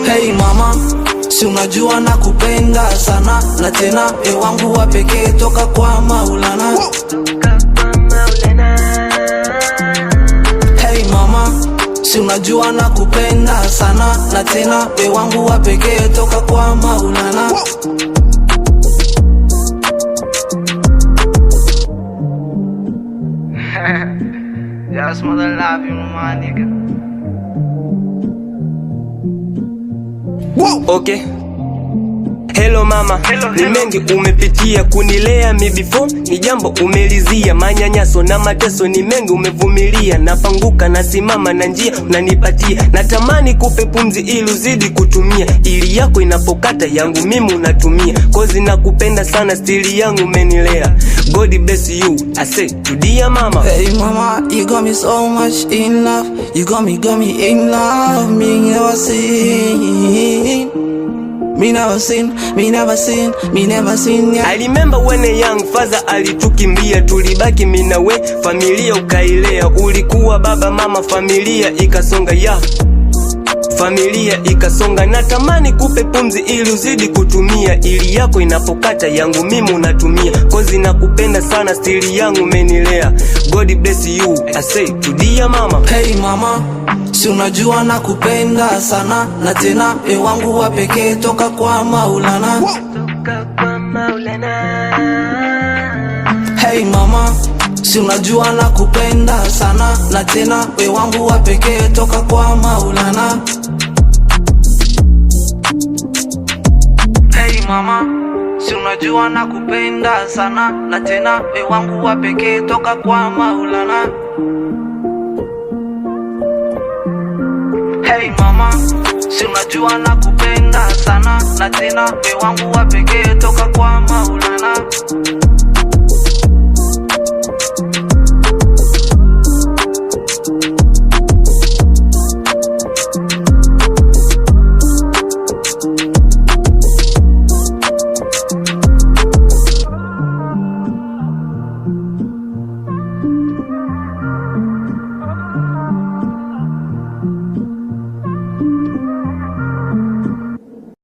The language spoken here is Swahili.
Hey mama, si unajua nakupenda sana, na tena wangu wa pekee toka kwa Maulana. Hey mama, si unajua nakupenda sana, na tena wangu wa pekee toka kwa Maulana. Just mother love you, my nigga. Okay. Hello mama, ni mengi umepitia kunilea mi before, ni jambo umelizia, manyanyaso na mateso ni mengi umevumilia, napanguka nasimama na njia unanipatia, natamani kupe pumzi ili uzidi kutumia, ili yako inapokata yangu mimi unatumia, kozi nakupenda sana stili yangu umenilea, God bless you, I say to dear mama. Hey mama, you got me so much in love, you got me in love, me never seen. Me never seen, yeah. I remember when a young father alitukimbia, tulibaki mimi na we, familia ukailea, ulikuwa baba mama, familia ikasonga ya familia ikasonga, natamani kupe pumzi ili uzidi kutumia, ili yako inapokata yangu mimi unatumia, kozi nakupenda sana stili yangu umenilea, God bless you, I say to dear mama. Hey mama, si unajua nakupenda sana, na tena wangu wa pekee toka kwa Maulana. Hey mama, si unajua nakupenda sana, na tena wangu wa pekee toka kwa Maulana. Hey mama, si unajua nakupenda sana, na tena wangu wa pekee toka kwa Maulana. Hey mama, si unajua nakupenda sana, na tena wangu wa pekee toka kwa Maulana.